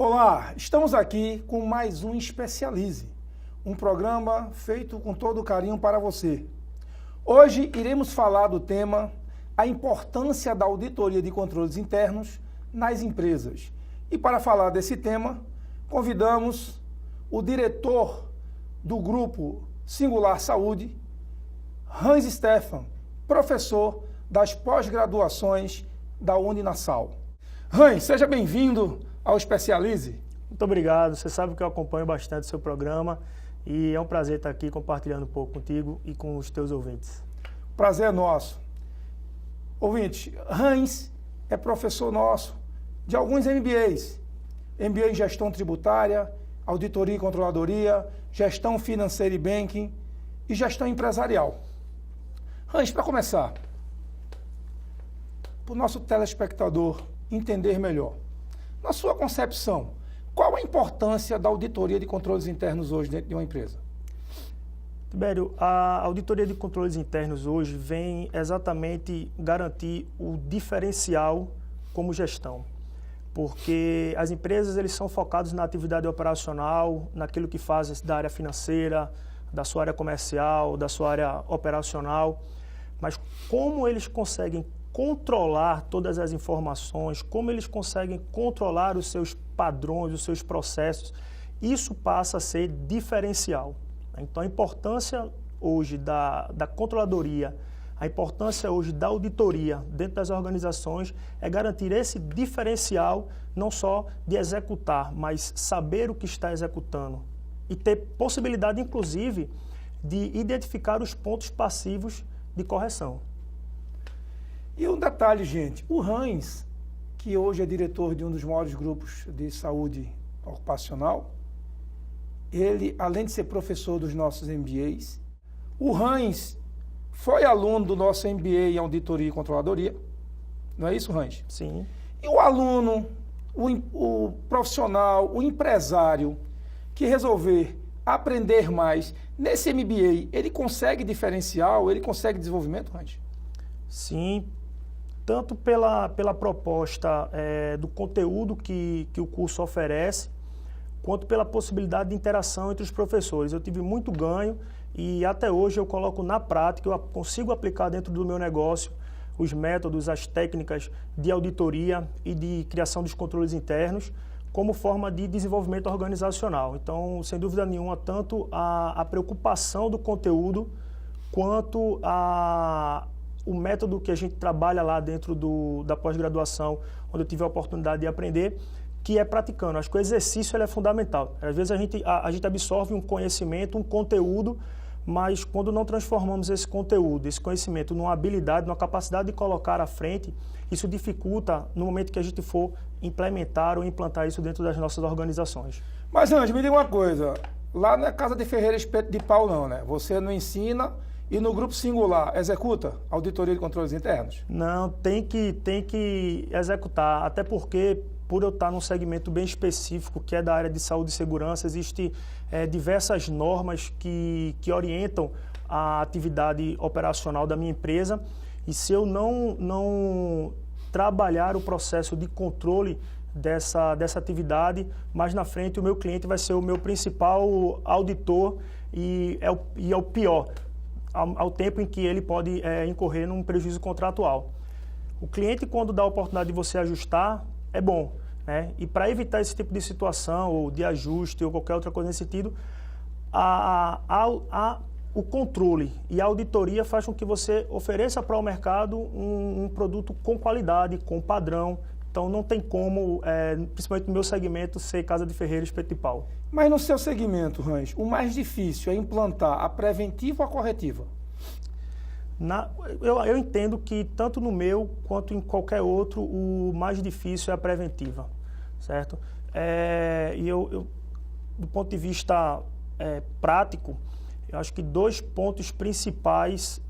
Olá, estamos aqui com mais um Especialize, um programa feito com todo carinho para você. Hoje iremos falar do tema a importância da auditoria de controles internos nas empresas. E para falar desse tema, convidamos o diretor do Grupo Singular Saúde, Hans Stefan, professor das pós-graduações da Uninasal. Hans, seja bem-vindo ao Especialize. Muito obrigado, você sabe que eu acompanho bastante o seu programa e é um prazer estar aqui compartilhando um pouco contigo e com os teus ouvintes. Prazer é nosso. Ouvinte, Hans é professor nosso de alguns MBAs. MBA em Gestão Tributária, Auditoria e Controladoria, Gestão Financeira e Banking e Gestão Empresarial. Hans, para começar, para o nosso telespectador entender melhor, na sua concepção, qual a importância da auditoria de controles internos hoje dentro de uma empresa? Tibério, a auditoria de controles internos hoje vem exatamente garantir o diferencial como gestão, porque as empresas eles são focados na atividade operacional, naquilo que fazem da área financeira, da sua área comercial, da sua área operacional, mas como eles conseguem controlar todas as informações, como eles conseguem controlar os seus padrões, os seus processos, isso passa a ser diferencial. Então, a importância hoje da controladoria, a importância hoje da auditoria dentro das organizações é garantir esse diferencial, não só de executar, mas saber o que está executando e ter possibilidade, inclusive, de identificar os pontos passivos de correção. E um detalhe, gente, o Hans, que hoje é diretor de um dos maiores grupos de saúde ocupacional, ele, além de ser professor dos nossos MBAs, o Hans foi aluno do nosso MBA em Auditoria e Controladoria, não é isso, Hans? Sim. E o aluno, o profissional, o empresário que resolver aprender mais nesse MBA, ele consegue diferencial, ele consegue desenvolvimento, Hans? Sim, tanto pela proposta do conteúdo que o curso oferece, quanto pela possibilidade de interação entre os professores. Eu tive muito ganho e até hoje eu coloco na prática, eu consigo aplicar dentro do meu negócio os métodos, as técnicas de auditoria e de criação dos controles internos como forma de desenvolvimento organizacional. Então, sem dúvida nenhuma, tanto a preocupação do conteúdo quanto o método que a gente trabalha lá dentro da pós-graduação, onde eu tive a oportunidade de aprender, que é praticando. Acho que o exercício ele é fundamental. Às vezes a gente absorve um conhecimento, um conteúdo, mas quando não transformamos esse conteúdo, esse conhecimento numa habilidade, numa capacidade de colocar à frente, isso dificulta no momento que a gente for implementar ou implantar isso dentro das nossas organizações. Mas, Anjo, me diga uma coisa, lá não é casa de ferreiro espeto de pau não, né? Você não ensina e no Grupo Singular executa auditoria de controles internos? Não, tem que executar, até porque por eu estar num segmento bem específico, que é da área de saúde e segurança, existem diversas normas que orientam a atividade operacional da minha empresa, e se eu não trabalhar o processo de controle dessa atividade, mais na frente o meu cliente vai ser o meu principal auditor e é o pior, ao tempo em que ele pode incorrer num prejuízo contratual. O cliente, quando dá a oportunidade de você ajustar, é bom, né? E para evitar esse tipo de situação, ou de ajuste, ou qualquer outra coisa nesse sentido, o controle e a auditoria faz com que você ofereça para o mercado um produto com qualidade, com padrão. Então não tem como, principalmente no meu segmento, ser casa de ferreiro espeto de pau. Mas no seu segmento, Hans, o mais difícil é implantar a preventiva ou a corretiva? Eu entendo que tanto no meu quanto em qualquer outro, o mais difícil é a preventiva, certo? Do ponto de vista prático, eu acho que dois pontos principais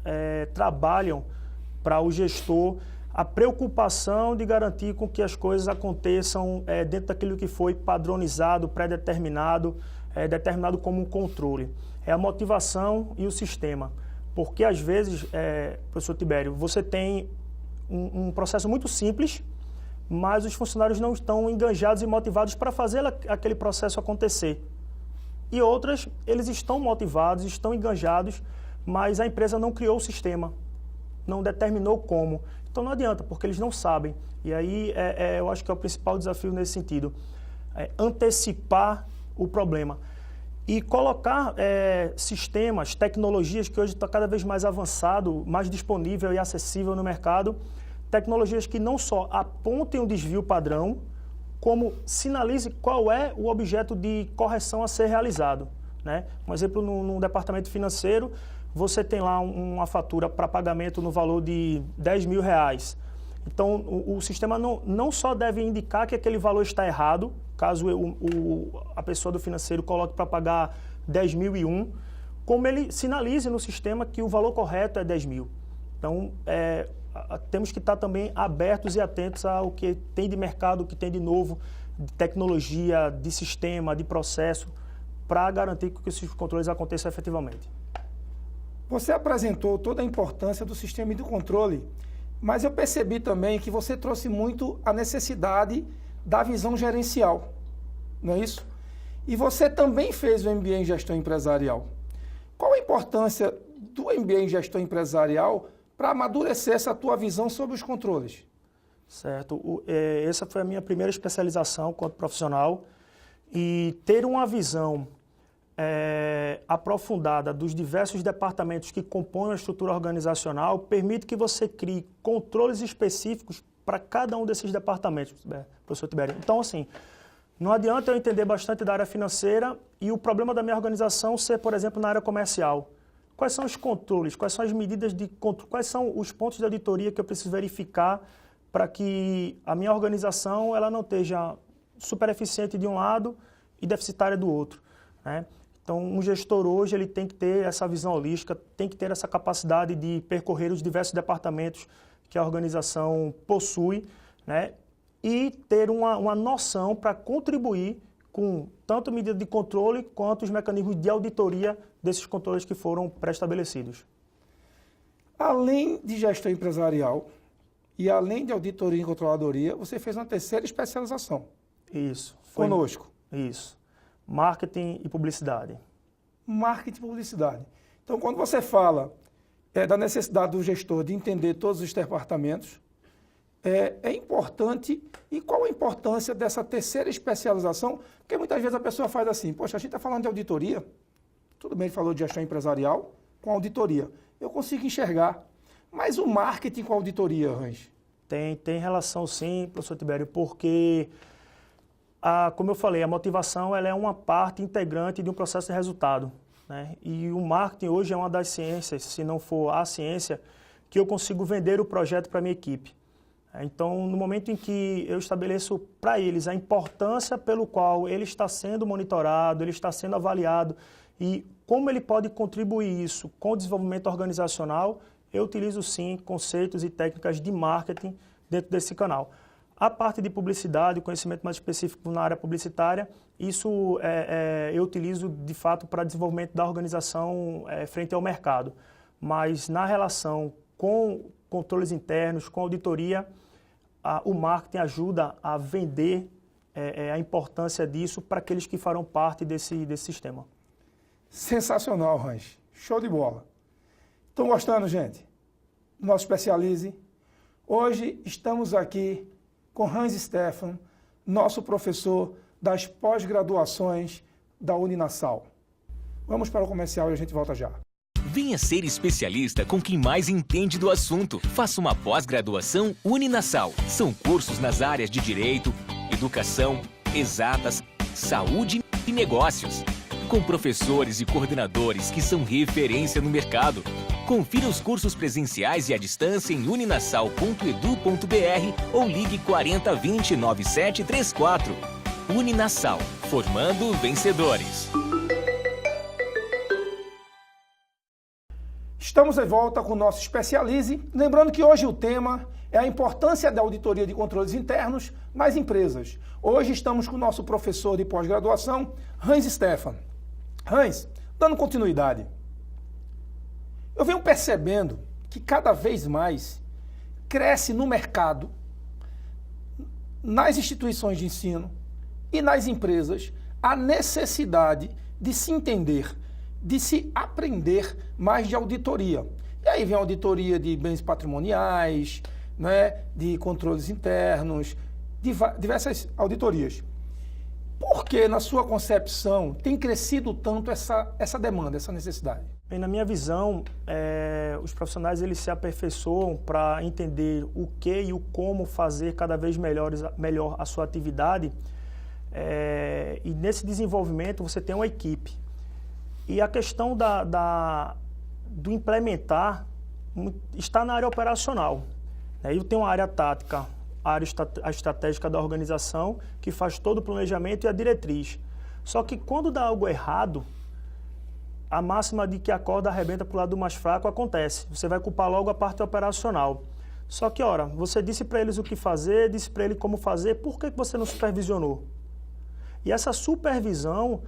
trabalham para o gestor a preocupação de garantir com que as coisas aconteçam dentro daquilo que foi padronizado, pré-determinado, determinado como um controle. É a motivação e o sistema. Porque, às vezes, professor Tibério, você tem um processo muito simples, mas os funcionários não estão engajados e motivados para fazer aquele processo acontecer. E outras, eles estão motivados, estão engajados, mas a empresa não criou o sistema, não determinou como. Então não adianta, porque eles não sabem. E aí eu acho que é o principal desafio nesse sentido, antecipar o problema. E colocar sistemas, tecnologias que hoje estão cada vez mais avançado, mais disponível e acessível no mercado, tecnologias que não só apontem o desvio padrão, como sinalize qual é o objeto de correção a ser realizado, né? Um exemplo, no departamento financeiro, você tem lá uma fatura para pagamento no valor de R$10.000. Então, o sistema não só deve indicar que aquele valor está errado, caso a pessoa do financeiro coloque para pagar 10.001, como ele sinalize no sistema que o valor correto é 10.000. Então, temos que estar também abertos e atentos ao que tem de mercado, o que tem de novo, de tecnologia, de sistema, de processo, para garantir que esses controles aconteçam efetivamente. Você apresentou toda a importância do sistema de controle, mas eu percebi também que você trouxe muito a necessidade da visão gerencial, não é isso? E você também fez o MBA em Gestão Empresarial. Qual a importância do MBA em Gestão Empresarial para amadurecer essa tua visão sobre os controles? Certo. Essa foi a minha primeira especialização quanto profissional, e ter uma visão aprofundada dos diversos departamentos que compõem a estrutura organizacional permite que você crie controles específicos para cada um desses departamentos, professor Tibério. Então, assim, não adianta eu entender bastante da área financeira e o problema da minha organização ser, por exemplo, na área comercial. Quais são os controles, quais são as medidas de controle, quais são os pontos de auditoria que eu preciso verificar para que a minha organização ela não esteja super eficiente de um lado e deficitária do outro, né? Então, um gestor hoje ele tem que ter essa visão holística, tem que ter essa capacidade de percorrer os diversos departamentos que a organização possui, né? E ter uma noção para contribuir com tanto medida de controle quanto os mecanismos de auditoria desses controles que foram pré-estabelecidos. Além de gestão empresarial e além de auditoria e controladoria, você fez uma terceira especialização. Isso. Conosco. Isso. Marketing e publicidade. Marketing e publicidade. Então, quando você fala da necessidade do gestor de entender todos os departamentos, é importante. E qual a importância dessa terceira especialização? Porque muitas vezes a pessoa faz assim, poxa, a gente está falando de auditoria, tudo bem, ele falou de gestão empresarial com auditoria. Eu consigo enxergar, mas o marketing com a auditoria, Hans? Tem relação sim, professor Tibério, porque, como eu falei, a motivação ela é uma parte integrante de um processo de resultado, né? E o marketing hoje é uma das ciências, se não for a ciência, que eu consigo vender o projeto para a minha equipe. Então, no momento em que eu estabeleço para eles a importância pelo qual ele está sendo monitorado, ele está sendo avaliado e como ele pode contribuir isso com o desenvolvimento organizacional, eu utilizo sim conceitos e técnicas de marketing dentro desse canal. A parte de publicidade, conhecimento mais específico na área publicitária, isso eu utilizo de fato para desenvolvimento da organização frente ao mercado. Mas na relação com controles internos, com auditoria, o marketing ajuda a vender a importância disso para aqueles que farão parte desse sistema. Sensacional, Hans. Show de bola. Estão gostando, gente? Do nosso Especialize? Hoje estamos aqui com Hans Stefan, nosso professor das pós-graduações da Uninasal. Vamos para o comercial e a gente volta já. Venha ser especialista com quem mais entende do assunto. Faça uma pós-graduação Uninasal. São cursos nas áreas de Direito, Educação, Exatas, Saúde e Negócios. Com professores e coordenadores que são referência no mercado. Confira os cursos presenciais e à distância em uninasal.edu.br ou ligue 4020 9734. Uninasal, formando vencedores. Estamos de volta com o nosso Especialize. Lembrando que hoje o tema é a importância da auditoria de controles internos nas empresas. Hoje estamos com o nosso professor de pós-graduação, Hans Stefan. Hans, dando continuidade, eu venho percebendo que cada vez mais cresce no mercado nas instituições de ensino e nas empresas a necessidade de se entender, de se aprender mais de auditoria. E aí vem a auditoria de bens patrimoniais, né, de controles internos, diversas auditorias. Por que, na sua concepção, tem crescido tanto essa demanda, essa necessidade? Bem, na minha visão, os profissionais eles se aperfeiçoam para entender o que e o como fazer cada vez melhor a sua atividade. E nesse desenvolvimento você tem uma equipe. E a questão do implementar está na área operacional. Eu tenho uma área tática, a área estratégica da organização, que faz todo o planejamento e a diretriz. Só que quando dá algo errado, a máxima de que a corda arrebenta para o lado mais fraco acontece. Você vai culpar logo a parte operacional. Só que, ora, você disse para eles o que fazer, disse para eles como fazer, por que você não supervisionou? E essa supervisão,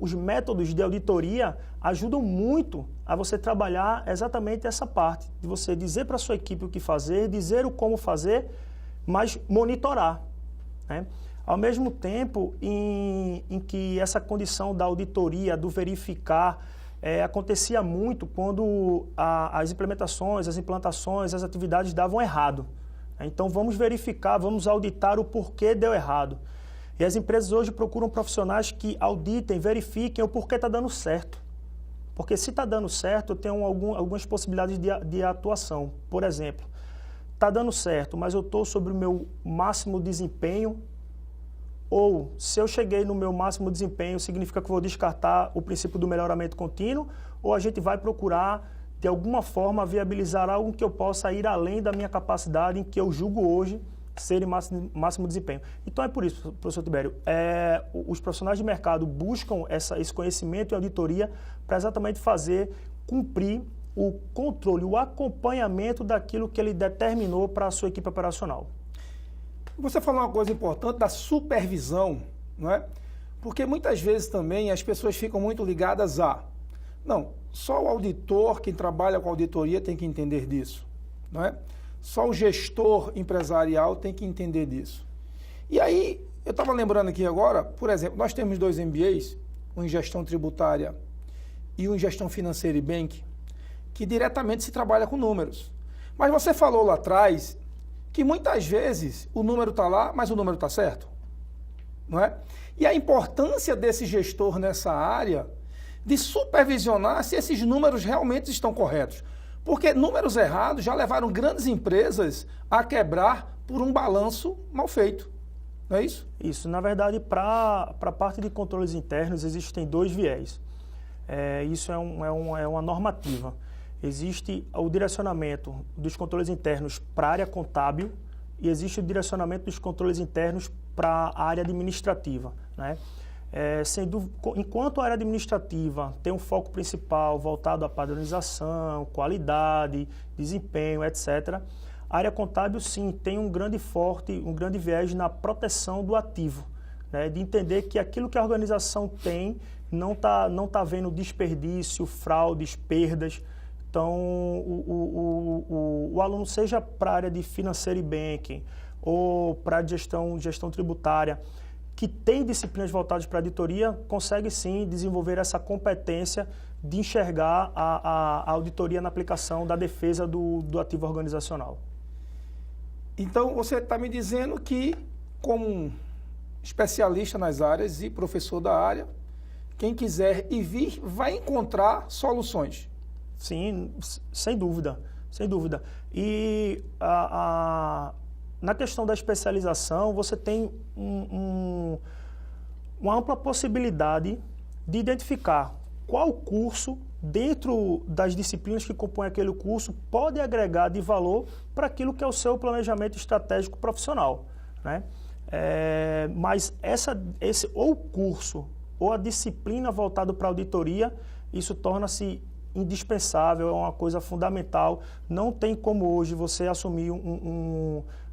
os métodos de auditoria ajudam muito a você trabalhar exatamente essa parte, de você dizer para a sua equipe o que fazer, dizer o como fazer, mas monitorar, né? Ao mesmo tempo em que essa condição da auditoria, do verificar, acontecia muito quando as implementações, as implantações, as atividades davam errado. Então vamos verificar, vamos auditar o porquê deu errado. E as empresas hoje procuram profissionais que auditem, verifiquem o porquê está dando certo. Porque se está dando certo, eu tenho algumas possibilidades de atuação. Por exemplo, está dando certo, mas eu estou sobre o meu máximo desempenho, ou se eu cheguei no meu máximo desempenho, significa que eu vou descartar o princípio do melhoramento contínuo, ou a gente vai procurar, de alguma forma, viabilizar algo que eu possa ir além da minha capacidade, em que eu julgo hoje ser em máximo desempenho. Então é por isso, professor Tibério, os profissionais de mercado buscam esse conhecimento e auditoria para exatamente cumprir o controle, o acompanhamento daquilo que ele determinou para a sua equipe operacional. Você falou uma coisa importante da supervisão, não é? Porque muitas vezes também as pessoas ficam muito ligadas não, só o auditor, quem trabalha com auditoria tem que entender disso, não é? Só o gestor empresarial tem que entender disso. E aí, eu estava lembrando aqui agora, por exemplo, nós temos 2 MBAs, um em gestão tributária e um em gestão financeira e bank, que diretamente se trabalha com números. Mas você falou lá atrás que muitas vezes o número está lá, mas o número está certo, não é? E a importância desse gestor nessa área de supervisionar se esses números realmente estão corretos. Porque números errados já levaram grandes empresas a quebrar por um balanço mal feito. Não é isso? Isso. Na verdade, para a parte de controles internos, existem 2 viés. Isso é uma normativa. Existe o direcionamento dos controles internos para a área contábil e existe o direcionamento dos controles internos para a área administrativa, né? Enquanto a área administrativa tem um foco principal voltado à padronização, qualidade, desempenho, etc., a área contábil, sim, tem um grande viés na proteção do ativo, né? De entender que aquilo que a organização tem não tá vendo desperdício, fraudes, perdas. Então, o aluno, seja para a área de financeiro e banking ou para a gestão tributária, que tem disciplinas voltadas para a auditoria, consegue sim desenvolver essa competência de enxergar a auditoria na aplicação da defesa do ativo organizacional. Então, você está me dizendo que, como especialista nas áreas e professor da área, quem quiser ir vir vai encontrar soluções. Sim, sem dúvida, sem dúvida. E na questão da especialização, você tem uma ampla possibilidade de identificar qual curso, dentro das disciplinas que compõem aquele curso, pode agregar de valor para aquilo que é o seu planejamento estratégico profissional, né? Mas ou o curso ou a disciplina voltada para a auditoria, isso torna-se indispensável, é uma coisa fundamental. Não tem como hoje você assumir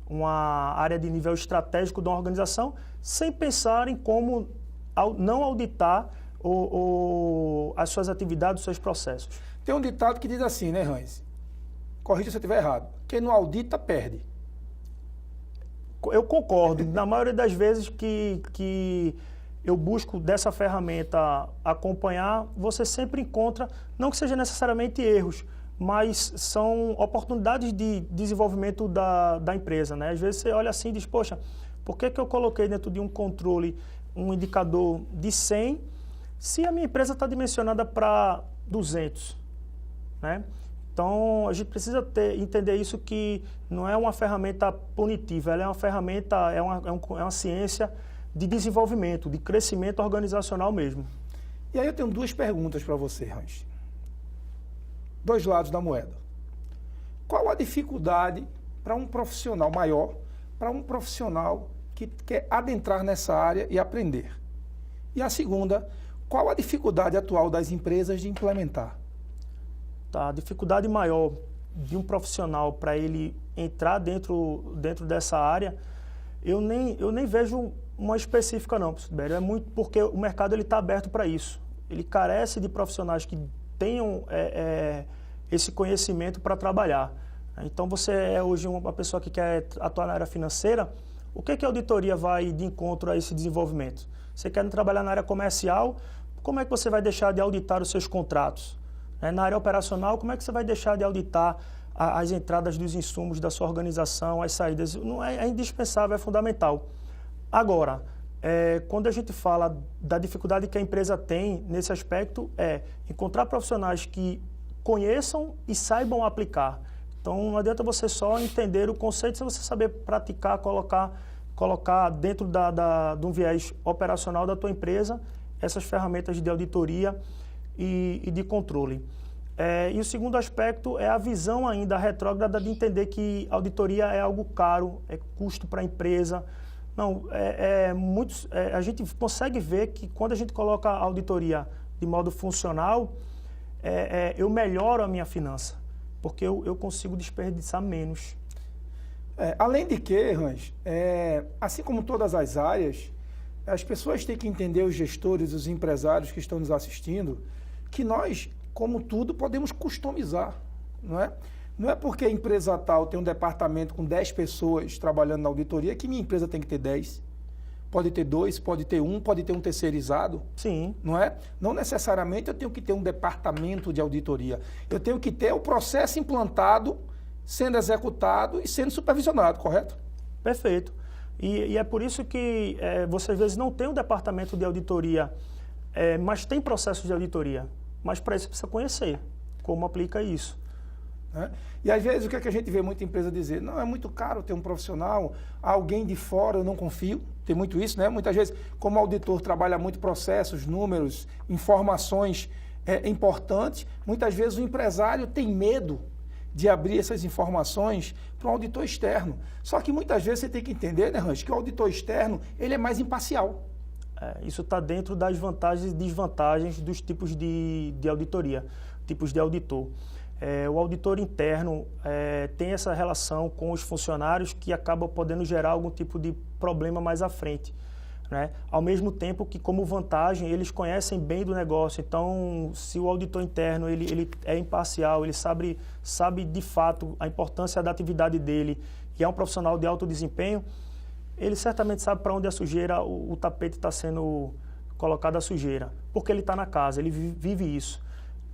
uma área de nível estratégico de uma organização sem pensar em como não auditar as suas atividades, os seus processos. Tem um ditado que diz assim, né, Hans? Corrija se eu estiver errado. Quem não audita, perde. Eu concordo. Na maioria das vezes que eu busco dessa ferramenta acompanhar, você sempre encontra, não que seja necessariamente erros, mas são oportunidades de desenvolvimento da empresa, né? Às vezes você olha assim e diz, poxa, por que eu coloquei dentro de um controle um indicador de 100 se a minha empresa está dimensionada para 200, né? Então, a gente precisa entender isso, que não é uma ferramenta punitiva, ela é uma ferramenta, é uma ciência de desenvolvimento, de crescimento organizacional mesmo. E aí eu tenho duas perguntas para você, Hans. Dois lados da moeda. Qual a dificuldade para um profissional maior, para um profissional que quer adentrar nessa área e aprender? E a segunda, qual a dificuldade atual das empresas de implementar? Tá, a dificuldade maior de um profissional para ele entrar dentro dessa área, eu nem vejo uma específica não, Sibério. É muito porque o mercado está aberto para isso. Ele carece de profissionais que tenham esse conhecimento para trabalhar. Então, você é hoje uma pessoa que quer atuar na área financeira, o que a auditoria vai de encontro a esse desenvolvimento? Você quer trabalhar na área comercial, como é que você vai deixar de auditar os seus contratos? Na área operacional, como é que você vai deixar de auditar as entradas dos insumos da sua organização, as saídas? Não é indispensável, é fundamental. Agora, quando a gente fala da dificuldade que a empresa tem nesse aspecto, é encontrar profissionais que conheçam e saibam aplicar. Então, não adianta você só entender o conceito, se você saber praticar, colocar dentro de um viés operacional da tua empresa essas ferramentas de auditoria e de controle. E o segundo aspecto é a visão ainda retrógrada de entender que auditoria é algo caro, é custo para a empresa. Não, a gente consegue ver que quando a gente coloca a auditoria de modo funcional, eu melhoro a minha finança, porque eu consigo desperdiçar menos. Além de que, Hans, assim como todas as áreas, as pessoas têm que entender, os gestores, os empresários que estão nos assistindo, que nós, como tudo, podemos customizar, não é? Não é porque a empresa tal tem um departamento com 10 pessoas trabalhando na auditoria que minha empresa tem que ter 10. Pode ter 2, pode ter 1, pode ter um terceirizado. Sim. Não é? Não necessariamente eu tenho que ter um departamento de auditoria. Eu tenho que ter o processo implantado, sendo executado e sendo supervisionado, correto? Perfeito. E é por isso que você às vezes não tem um departamento de auditoria, mas tem processos de auditoria. Mas para isso você precisa conhecer como aplica isso. E às vezes o que a gente vê muita empresa dizer, não, é muito caro ter um profissional, alguém de fora eu não confio, tem muito isso, né? Muitas vezes, como auditor trabalha muito processos, números, informações importantes, muitas vezes o empresário tem medo de abrir essas informações para um auditor externo. Só que muitas vezes você tem que entender, né, Hans, que o auditor externo ele é mais imparcial. Isso está dentro das vantagens e desvantagens dos tipos de auditoria, tipos de auditor. O auditor interno tem essa relação com os funcionários que acaba podendo gerar algum tipo de problema mais à frente, né? Ao mesmo tempo que, como vantagem, eles conhecem bem do negócio. Então, se o auditor interno ele é imparcial, ele sabe de fato a importância da atividade dele e é um profissional de alto desempenho, ele certamente sabe para onde a sujeira, o tapete está sendo colocado a sujeira, porque ele está na casa, ele vive isso.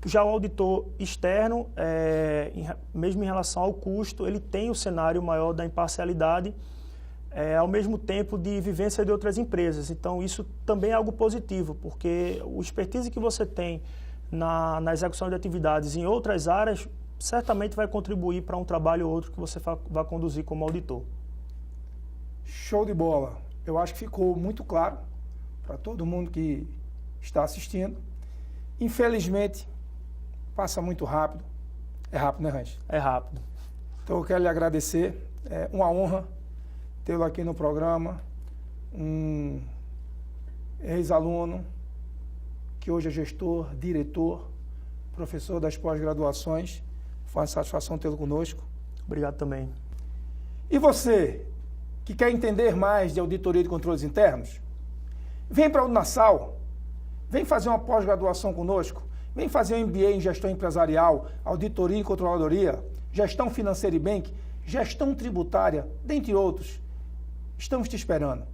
Já o auditor externo, mesmo em relação ao custo, ele tem o cenário maior da imparcialidade, ao mesmo tempo de vivência de outras empresas. Então, isso também é algo positivo, porque o expertise que você tem na execução de atividades em outras áreas, certamente vai contribuir para um trabalho ou outro que você vai conduzir como auditor. Show de bola. Eu acho que ficou muito claro para todo mundo que está assistindo. Infelizmente, passa muito rápido. É rápido, né, Hans? É rápido. Então, eu quero lhe agradecer. É uma honra tê-lo aqui no programa. Um ex-aluno, que hoje é gestor, diretor, professor das pós-graduações. Foi uma satisfação tê-lo conosco. Obrigado também. E você, que quer entender mais de auditoria de controles internos? Vem para a Uninasal. Vem fazer uma pós-graduação conosco. Vem fazer um MBA em gestão empresarial, auditoria e controladoria, gestão financeira e bank, gestão tributária, dentre outros. Estamos te esperando.